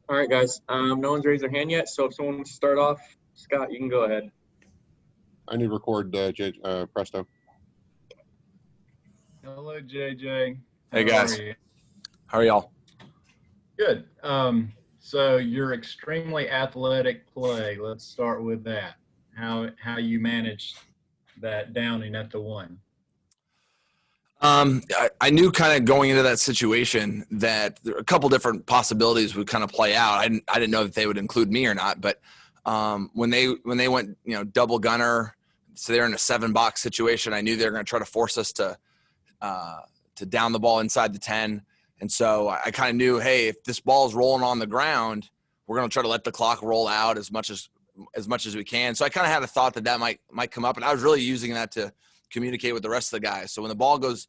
All right, guys. No one's raised their hand yet, so if someone wants to start off, Scott, you can go ahead. I need to record Presto. Hello, JJ. Hey, guys. How are y'all? Good. So your extremely athletic play. Let's start with that. How you managed that downing at the one. I knew kind of going into that situation that there, a couple different possibilities would kind of play out. I didn't know that they would include me or not, but when they went, double gunner, so they're in a 7-box situation, I knew they were going to try to force us to down the ball inside the 10. And so I kind of knew, hey, if this ball is rolling on the ground, we're going to try to let the clock roll out as much as we can. So I kind of had a thought that might come up, and I was really using that to communicate with the rest of the guys. So when the ball goes,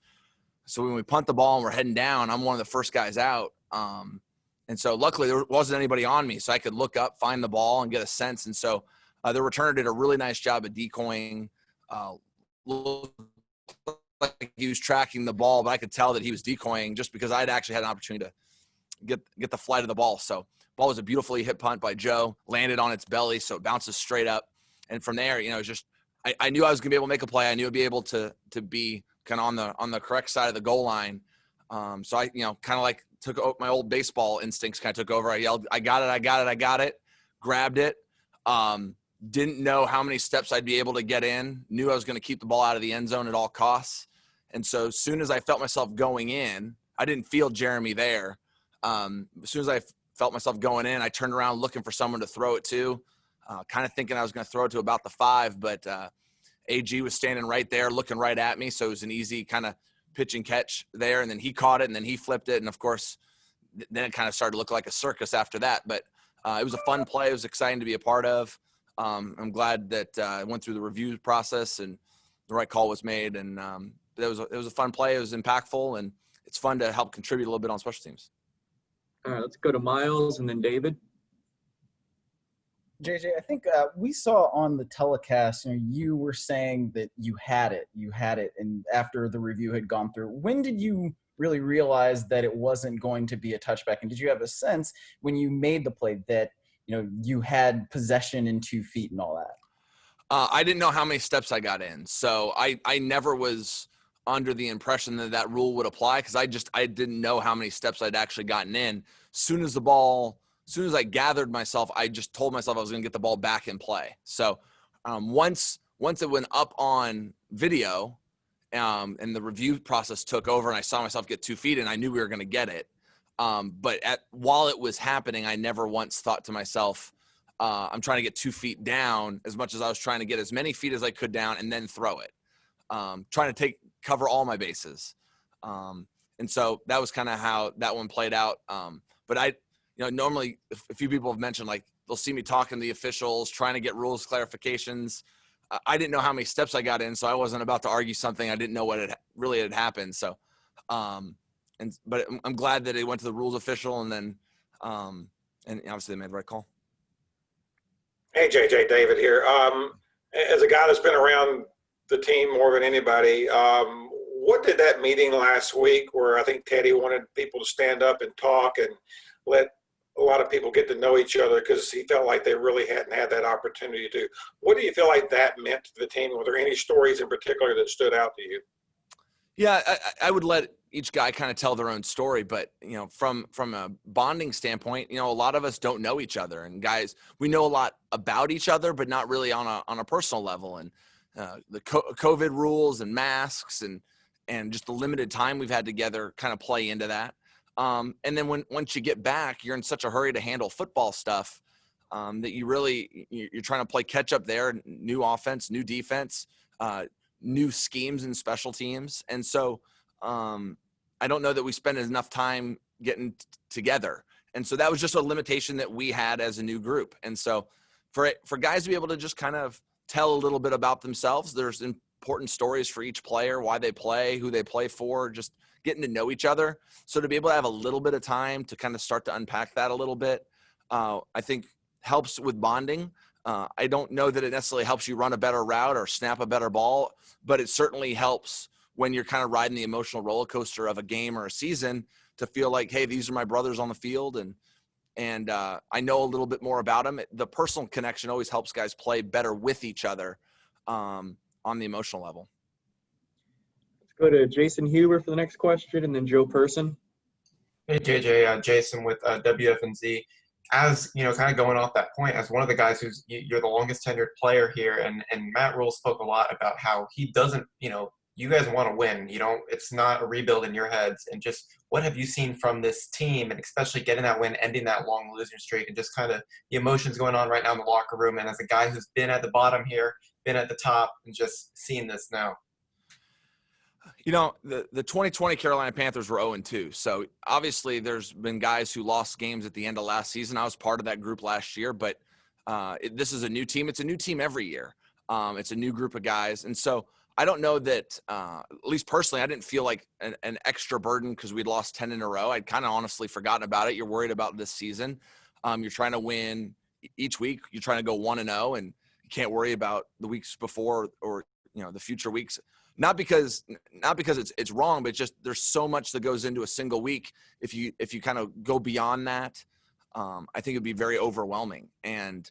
so when we punt the ball and we're heading down, I'm one of the first guys out. And so luckily there wasn't anybody on me, so I could look up, find the ball, and get a sense. And so the returner did a really nice job at decoying. Looked like he was tracking the ball, but I could tell that he was decoying just because I'd actually had an opportunity to get the flight of the ball. So ball was a beautifully hit punt by Joe, landed on its belly, so it bounces straight up. And from there, it's just I knew I was going to be able to make a play. I knew I'd be able to be kind of on the correct side of the goal line. So I, kind of like took my old baseball instincts kind of took over. I yelled, I got it, grabbed it. Didn't know how many steps I'd be able to get in, knew I was going to keep the ball out of the end zone at all costs. And so as soon as I felt myself going in, I didn't feel Jeremy there. As soon as I felt myself going in, I turned around looking for someone to throw it to, kind of thinking I was going to throw it to about the 5, but AG was standing right there looking right at me. So it was an easy kind of pitch and catch there. And then he caught it and then he flipped it. And of course, then it kind of started to look like a circus after that. But it was a fun play. It was exciting to be a part of. I'm glad that I went through the review process and the right call was made. And it was a fun play. It was impactful, and it's fun to help contribute a little bit on special teams. All right, let's go to Miles and then David. JJ, I think we saw on the telecast, you were saying that you had it, and after the review had gone through, when did you really realize that it wasn't going to be a touchback? And did you have a sense when you made the play that, you had possession in 2 feet and all that? I didn't know how many steps I got in. So I never was under the impression that rule would apply because I didn't know how many steps I'd actually gotten in. As soon as I gathered myself, I just told myself I was going to get the ball back in play. So once it went up on video and the review process took over and I saw myself get 2 feet and I knew we were going to get it. But while it was happening, I never once thought to myself, I'm trying to get 2 feet down as much as I was trying to get as many feet as I could down and then throw it. Trying to cover all my bases. And so that was kind of how that one played out. But normally a few people have mentioned, like, they'll see me talking to the officials, trying to get rules clarifications. I didn't know how many steps I got in, so I wasn't about to argue something I didn't know what really had happened. So, but I'm glad that it went to the rules official, and then, and obviously they made the right call. Hey, JJ, David here. As a guy that's been around the team more than anybody, what did that meeting last week where I think Teddy wanted people to stand up and talk and let a lot of people get to know each other because he felt like they really hadn't had that opportunity to. What do you feel like that meant to the team? Were there any stories in particular that stood out to you? Yeah, I would let each guy kind of tell their own story, but from a bonding standpoint, a lot of us don't know each other, and guys, we know a lot about each other, but not really on a personal level. And the COVID rules and masks and just the limited time we've had together kind of play into that. And then once you get back, you're in such a hurry to handle football stuff that you're trying to play catch up there, new offense, new defense, new schemes and special teams. And so I don't know that we spent enough time getting together. And so that was just a limitation that we had as a new group. And so for guys to be able to just kind of tell a little bit about themselves, there's important stories for each player, why they play, who they play for, just getting to know each other. So to be able to have a little bit of time to kind of start to unpack that a little bit, I think helps with bonding. I don't know that it necessarily helps you run a better route or snap a better ball, but it certainly helps when you're kind of riding the emotional roller coaster of a game or a season to feel like, hey, these are my brothers on the field, and I know a little bit more about them. The personal connection always helps guys play better with each other on the emotional level. Let's go to Jason Huber for the next question, and then Joe Person. Hey, JJ, Jason with WFNZ. As, kind of going off that point, as one of the guys you're the longest tenured player here, and Matt Rule spoke a lot about how he doesn't, you guys want to win. It's not a rebuild in your heads. And just what have you seen from this team, and especially getting that win, ending that long losing streak, and just kind of the emotions going on right now in the locker room, and as a guy who's been at the bottom here, been at the top, and just seeing this now? The 2020 Carolina Panthers were 0-2. So obviously there's been guys who lost games at the end of last season. I was part of that group last year, but this is a new team. It's a new team every year. It's a new group of guys. And so I don't know that, at least personally, I didn't feel like an extra burden because we'd lost 10 in a row. I'd kind of honestly forgotten about it. You're worried about this season. You're trying to win each week. You're trying to go 1-0, and you can't worry about the weeks before or the future weeks. Not because it's wrong, but just there's so much that goes into a single week. If you kind of go beyond that, I think it'd be very overwhelming. And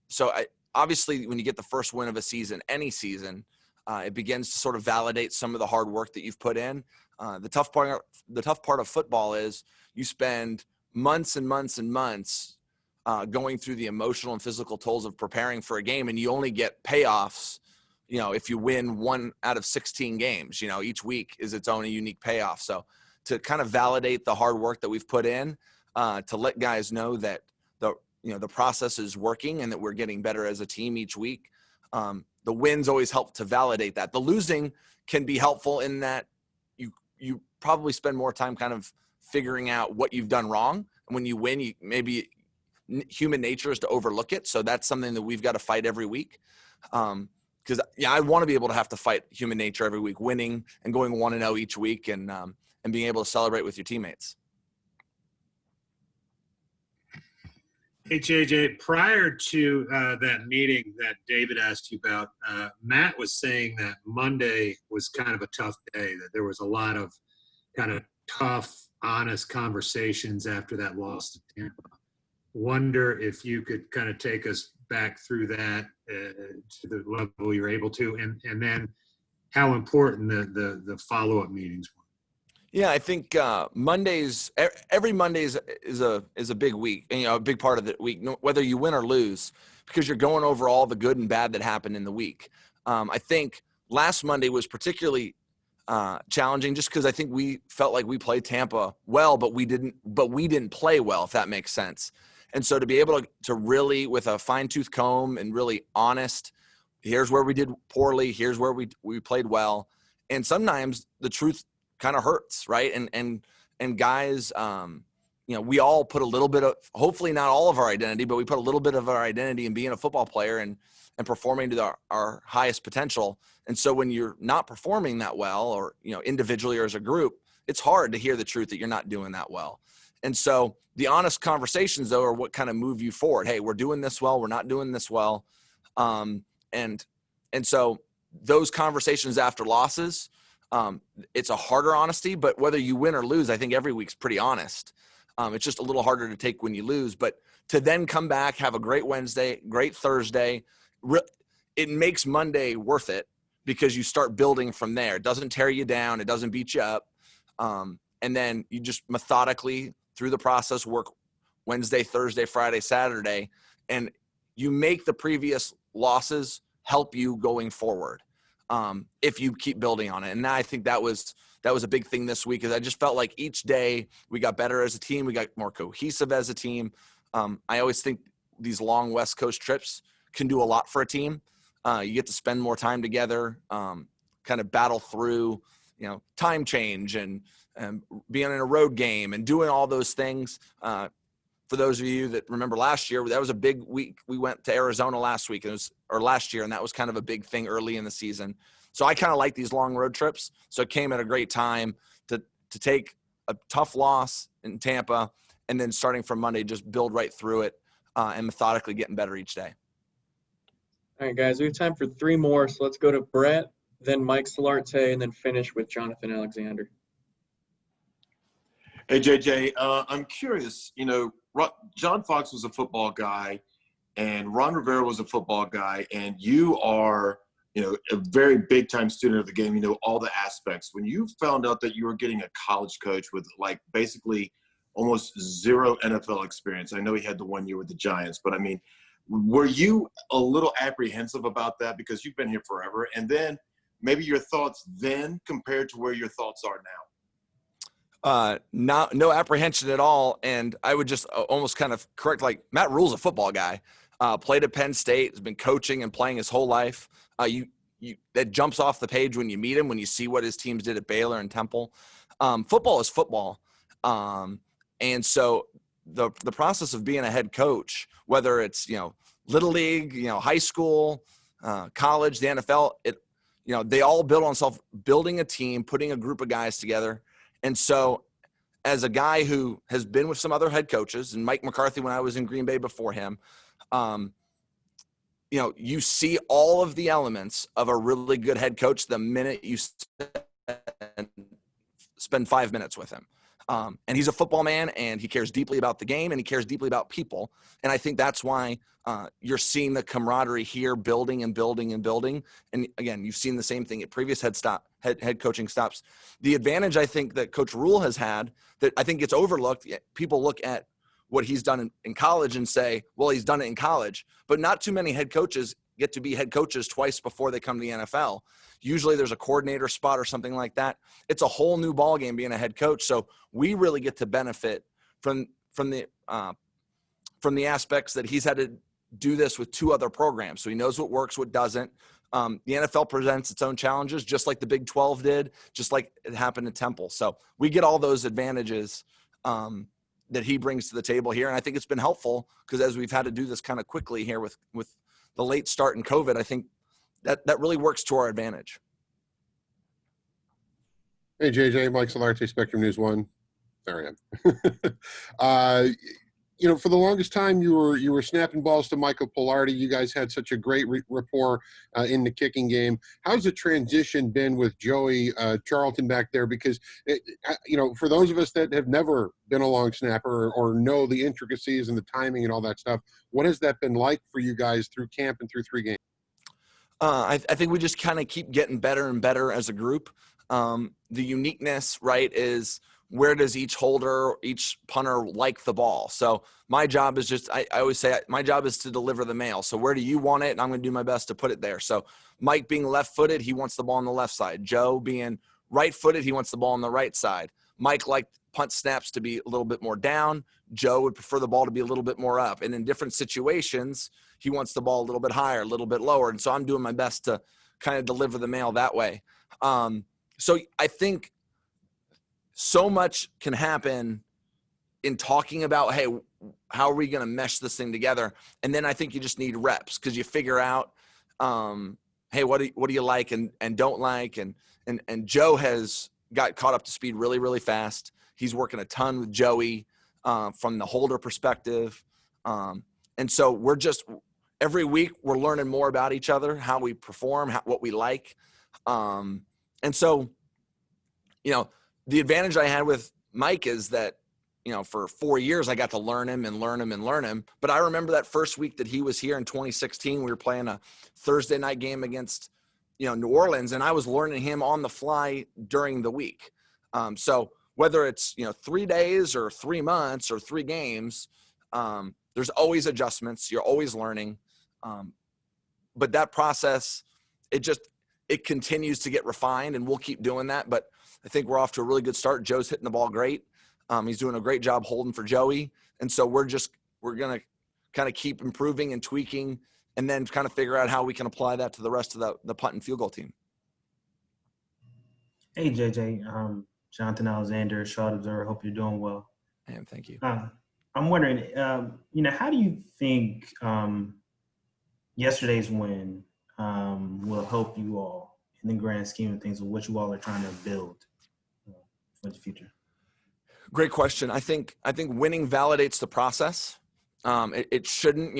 so obviously when you get the first win of a season, any season, it begins to sort of validate some of the hard work that you've put in. The tough part of football is you spend months and months and months going through the emotional and physical tolls of preparing for a game, and you only get payoffs if you win 1 out of 16 games. Each week is its own unique payoff. So to kind of validate the hard work that we've put in, to let guys know that the process is working and that we're getting better as a team each week. The wins always help to validate that. The losing can be helpful in that you probably spend more time kind of figuring out what you've done wrong. And when you win, maybe human nature is to overlook it. So that's something that we've got to fight every week. Because I want to be able to have to fight human nature every week, winning and going 1-0 each week, and being able to celebrate with your teammates. Hey, JJ, prior to that meeting that David asked you about, Matt was saying that Monday was kind of a tough day, that there was a lot of kind of tough, honest conversations after that loss to Tampa. Wonder if you could kind of take us back through that to the level you're able to, and then how important the follow-up meetings were. Yeah, I think Mondays, every Monday is a big week, and a big part of the week, whether you win or lose, because you're going over all the good and bad that happened in the week. I think last Monday was particularly challenging, just because I think we felt like we played Tampa well, but we didn't play well, if that makes sense. And so to be able to really, with a fine-tooth comb and really honest, here's where we did poorly, here's where we played well. And sometimes the truth kind of hurts, right? And guys, we all put a little bit of, hopefully not all of our identity, but we put a little bit of our identity in being a football player and performing to our highest potential. And so when you're not performing that well, or, individually or as a group, it's hard to hear the truth that you're not doing that well. And so the honest conversations, though, are what kind of move you forward. Hey, we're doing this well. We're not doing this well. And so those conversations after losses, it's a harder honesty, but whether you win or lose, I think every week's pretty honest. It's just a little harder to take when you lose, but to then come back, have a great Wednesday, great Thursday, it makes Monday worth it, because you start building from there. It doesn't tear you down. It doesn't beat you up. And then you just methodically through the process work Wednesday, Thursday, Friday, Saturday, and you make the previous losses help you going forward if you keep building on it. And I think that was a big thing this week, is I just felt like each day we got better as a team. We got more cohesive as a team. I always think these long West Coast trips can do a lot for a team. You get to spend more time together, kind of battle through, time change and being in a road game and doing all those things. For those of you that remember last year, that was a big week. We went to Arizona last year, and that was kind of a big thing early in the season. So I kind of like these long road trips. So it came at a great time to take a tough loss in Tampa, and then starting from Monday, just build right through it and methodically getting better each day. All right, guys, we have time for 3 more. So let's go to Brett, then Mike Solarte, and then finish with Jonathan Alexander. Hey, JJ, I'm curious, John Fox was a football guy, and Ron Rivera was a football guy, and you are, a very big time student of the game. You know all the aspects. When you found out that you were getting a college coach with like basically almost zero NFL experience, I know he had the 1 year with the Giants, but I mean, were you a little apprehensive about that because you've been here forever? And then maybe your thoughts then compared to where your thoughts are now? No apprehension at all. And I would just almost kind of correct, like Matt Rule's a football guy, played at Penn State, has been coaching and playing his whole life. That jumps off the page when you meet him, when you see what his teams did at Baylor and Temple. Football is football. And so the process of being a head coach, whether it's, little league, high school, college, the NFL, they all build on building a team, putting a group of guys together. And so as a guy who has been with some other head coaches, and Mike McCarthy when I was in Green Bay before him, you see all of the elements of a really good head coach the minute you spend 5 minutes with him. And he's a football man, and he cares deeply about the game, and he cares deeply about people. And I think that's why you're seeing the camaraderie here building and building and building. And again, you've seen the same thing at previous head coaching stops. The advantage I think that Coach Rule has had that I think gets overlooked, people look at what he's done in college and say, well, he's done it in college, but not too many head coaches get to be head coaches twice before they come to the NFL. Usually there's a coordinator spot or something like that. It's a whole new ballgame being a head coach. So we really get to benefit from the aspects that he's had to do this with 2 other programs. So he knows what works, what doesn't. The NFL presents its own challenges, just like the Big 12 did, just like it happened at Temple. So we get all those advantages that he brings to the table here. And I think it's been helpful because as we've had to do this kind of quickly here with the late start in COVID, I think that really works to our advantage. Hey, JJ, Mike Solarte, Spectrum News 1. There I am. For the longest time, you were snapping balls to Michael Pilardi. You guys had such a great rapport in the kicking game. How's the transition been with Joey Charlton back there? Because, for those of us that have never been a long snapper or know the intricacies and the timing and all that stuff, what has that been like for you guys through camp and through 3 games? I think we just kind of keep getting better and better as a group. The uniqueness, right, is where does each holder, each punter like the ball? So my job is just, I always say my job is to deliver the mail. So where do you want it? And I'm going to do my best to put it there. So Mike being left-footed, he wants the ball on the left side. Joe being right-footed, he wants the ball on the right side. Mike liked punt snaps to be a little bit more down. Joe would prefer the ball to be a little bit more up. And in different situations, he wants the ball a little bit higher, a little bit lower. And so I'm doing my best to kind of deliver the mail that way. So I think so much can happen in talking about, hey, how are we going to mesh this thing together? And then I think you just need reps because you figure out, hey, what do you like and don't like? And Joe has got caught up to speed really, really fast. He's working a ton with Joey from the holder perspective. And so we're just every week we're learning more about each other, how we perform, what we like. And so, the advantage I had with Mike is that, for 4 years, I got to learn him. But I remember that first week that he was here in 2016, we were playing a Thursday night game against, New Orleans, and I was learning him on the fly during the week. So whether it's, 3 days or 3 months or 3 games, there's always adjustments. You're always learning. But that process, it continues to get refined, and we'll keep doing that. But I think we're off to a really good start. Joe's hitting the ball great. He's doing a great job holding for Joey. And so we're going to kind of keep improving and tweaking and then kind of figure out how we can apply that to the rest of the punt and field goal team. Hey, JJ. Jonathan Alexander, Charlotte Observer. Hope you're doing well. I am. Thank you. I'm wondering, how do you think yesterday's win will help you all in the grand scheme of things of what you all are trying to build for the future? Great question. I think winning validates the process. It shouldn't,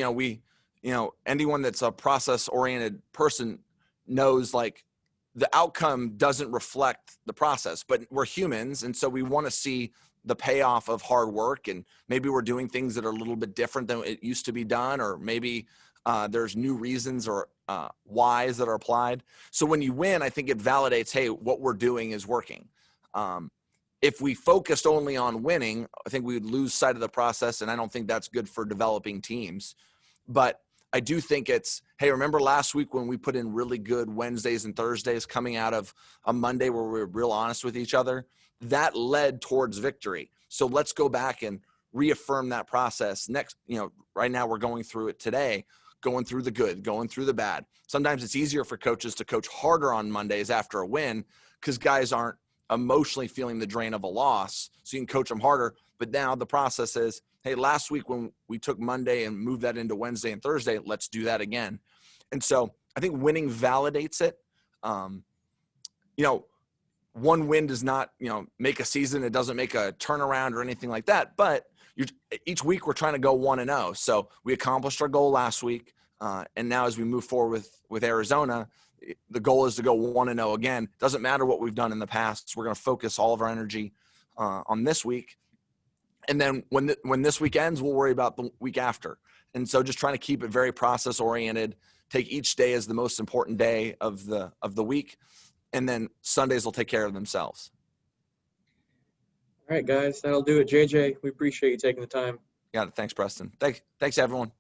anyone that's a process oriented person knows like the outcome doesn't reflect the process, but we're humans. And so we want to see the payoff of hard work, and maybe we're doing things that are a little bit different than it used to be done, or maybe there's new reasons or whys that are applied. So when you win, I think it validates, hey, what we're doing is working. If we focused only on winning, I think we would lose sight of the process, and I don't think that's good for developing teams. But I do think it's, hey, remember last week when we put in really good Wednesdays and Thursdays coming out of a Monday where we were real honest with each other? That led towards victory. So let's go back and reaffirm that process. Next, right now we're going through it today, going through the good, going through the bad. Sometimes it's easier for coaches to coach harder on Mondays after a win because guys aren't emotionally feeling the drain of a loss. So you can coach them harder. But now the process is, hey, last week when we took Monday and moved that into Wednesday and Thursday, let's do that again. And so I think winning validates it. One win does not, make a season. It doesn't make a turnaround or anything like that. But each week we're trying to go 1-0. So we accomplished our goal last week. And now as we move forward with Arizona, the goal is to go 1-0 again. Doesn't matter what we've done in the past. We're going to focus all of our energy on this week. And then when this week ends, we'll worry about the week after. And so just trying to keep it very process oriented, take each day as the most important day of the week. And then Sundays will take care of themselves. All right, guys, that'll do it. JJ, we appreciate you taking the time. Got it. Thanks, Preston. Thanks everyone.